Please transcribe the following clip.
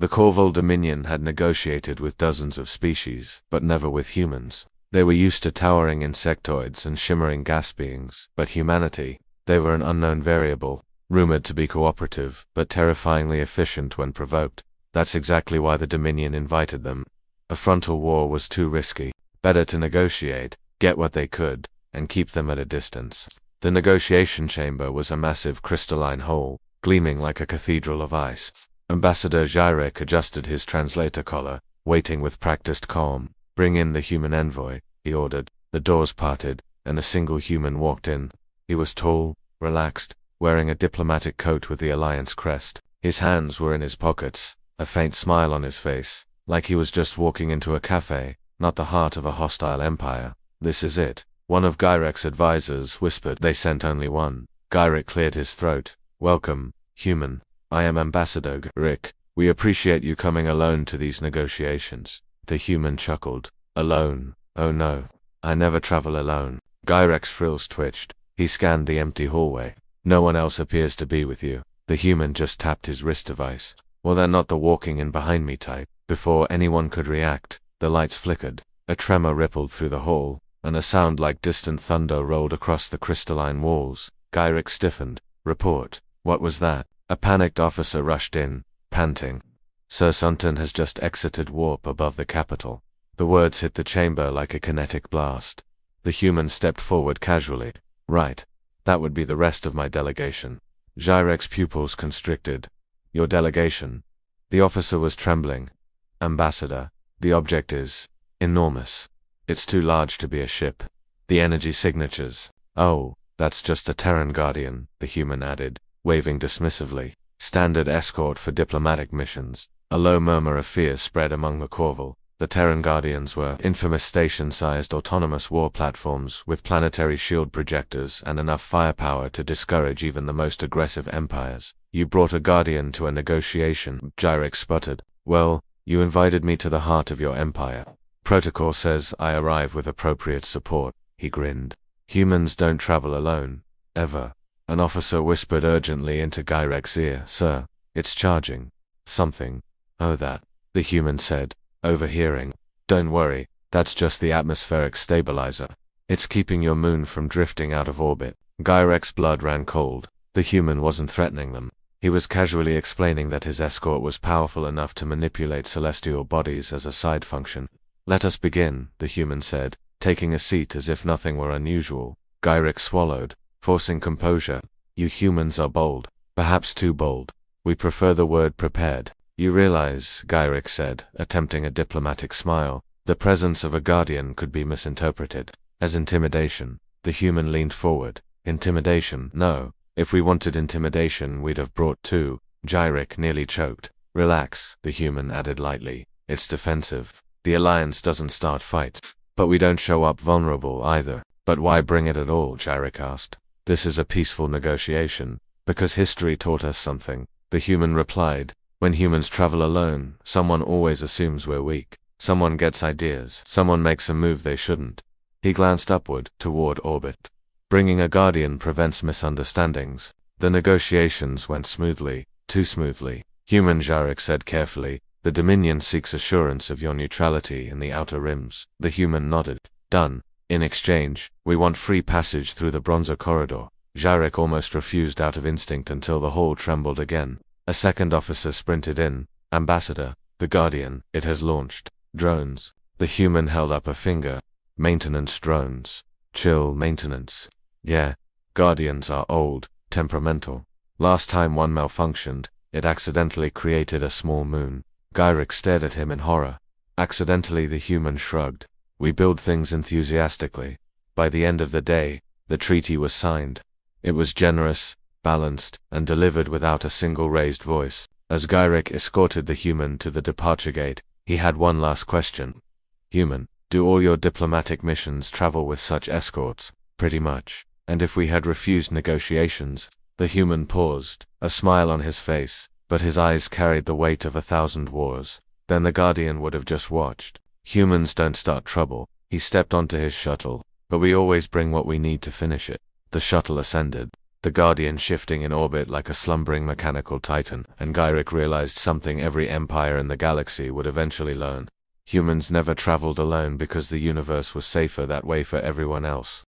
The Khor'Vel Dominion had negotiated with dozens of species, but never with humans. They were used to towering insectoids and shimmering gas beings, but humanity, they were an unknown variable, rumored to be cooperative, but terrifyingly efficient when provoked. That's exactly why the Dominion invited them. A frontal war was too risky. Better to negotiate, get what they could, and keep them at a distance. The negotiation chamber was a massive crystalline hole, gleaming like a cathedral of ice. Ambassador Gyrek adjusted his translator collar, waiting with practiced calm. "Bring in the human envoy," he ordered. The doors parted, and a single human walked in. He was tall, relaxed, wearing a diplomatic coat with the Alliance crest. His hands were in his pockets, a faint smile on his face, like he was just walking into a cafe, not the heart of a hostile empire. "This is it," one of Gyrek's advisors whispered. "They sent only one." Gyrek cleared his throat. "Welcome, human. I am Ambassador Gyrek. We appreciate you coming alone to these negotiations." The human chuckled. "Alone? Oh no. I never travel alone." Gyrek's frills twitched. He scanned the empty hallway. "No one else appears to be with you." The human just tapped his wrist device. "Well, they're not the walking in behind me type." Before anyone could react, the lights flickered. A tremor rippled through the hall, and a sound like distant thunder rolled across the crystalline walls. Gyrek stiffened. "Report." What was that? A panicked officer rushed in, panting. "Sir Sunton has just exited warp above the capital." The words hit the chamber like a kinetic blast. The human stepped forward casually. "Right. That would be the rest of my delegation." Gyrek's pupils constricted. "Your delegation?" The officer was trembling. "Ambassador, the object is enormous. It's too large to be a ship." "The energy signatures." "Oh, that's just a Terran Guardian," the human added, waving dismissively. "Standard escort for diplomatic missions." A low murmur of fear spread among the Khor'Vel. The Terran Guardians were infamous station-sized autonomous war platforms with planetary shield projectors and enough firepower to discourage even the most aggressive empires. "You brought a Guardian to a negotiation," Gyrek sputtered. "Well, you invited me to the heart of your empire. Protocol says I arrive with appropriate support." He grinned. "Humans don't travel alone. Ever." An officer whispered urgently into Gyrek's ear. "Sir, it's charging. Something." "Oh, that," the human said, overhearing. "Don't worry, that's just the atmospheric stabilizer. It's keeping your moon from drifting out of orbit." Gyrek's blood ran cold. The human wasn't threatening them. He was casually explaining that his escort was powerful enough to manipulate celestial bodies as a side function. "Let us begin," the human said, taking a seat as if nothing were unusual. Gyrek swallowed, forcing composure. "You humans are bold. Perhaps too bold. We prefer the word prepared." "You realize," Gyrek said, attempting a diplomatic smile, "the presence of a Guardian could be misinterpreted as intimidation." The human leaned forward. "Intimidation? No. If we wanted intimidation, we'd have brought two." Gyrek nearly choked. "Relax," the human added lightly. "It's defensive. The Alliance doesn't start fights. But we don't show up vulnerable either." "But why bring it at all?" Gyrek asked. "This is a peaceful negotiation." "Because history taught us something," the human replied. "When humans travel alone, someone always assumes we're weak. Someone gets ideas. Someone makes a move they shouldn't." He glanced upward, toward orbit. "Bringing a Guardian prevents misunderstandings." The negotiations went smoothly, too smoothly. "Human," Gyrek said carefully, "the Dominion seeks assurance of your neutrality in the outer rims." The human nodded. "Done. In exchange, we want free passage through the Bronzer Corridor." Gyrek almost refused out of instinct until the hall trembled again. A second officer sprinted in. "Ambassador, the Guardian, it has launched. Drones." The human held up a finger. "Maintenance drones. Chill maintenance. Yeah. Guardians are old, temperamental. Last time one malfunctioned, it accidentally created a small moon." Gyrek stared at him in horror. Accidentally, the human shrugged. "We build things enthusiastically." By the end of the day, the treaty was signed. It was generous, balanced, and delivered without a single raised voice. As Gyrek escorted the human to the departure gate, he had one last question. "Human, do all your diplomatic missions travel with such escorts?" "Pretty much." "And if we had refused negotiations?" The human paused, a smile on his face, but his eyes carried the weight of 1,000 wars. "Then the Guardian would have just watched." "Humans don't start trouble." He stepped onto his shuttle. "But we always bring what we need to finish it." The shuttle ascended. the Guardian shifting in orbit like a slumbering mechanical titan, and Gyrick realized something every empire in the galaxy would eventually learn. Humans never traveled alone because the universe was safer that way for everyone else.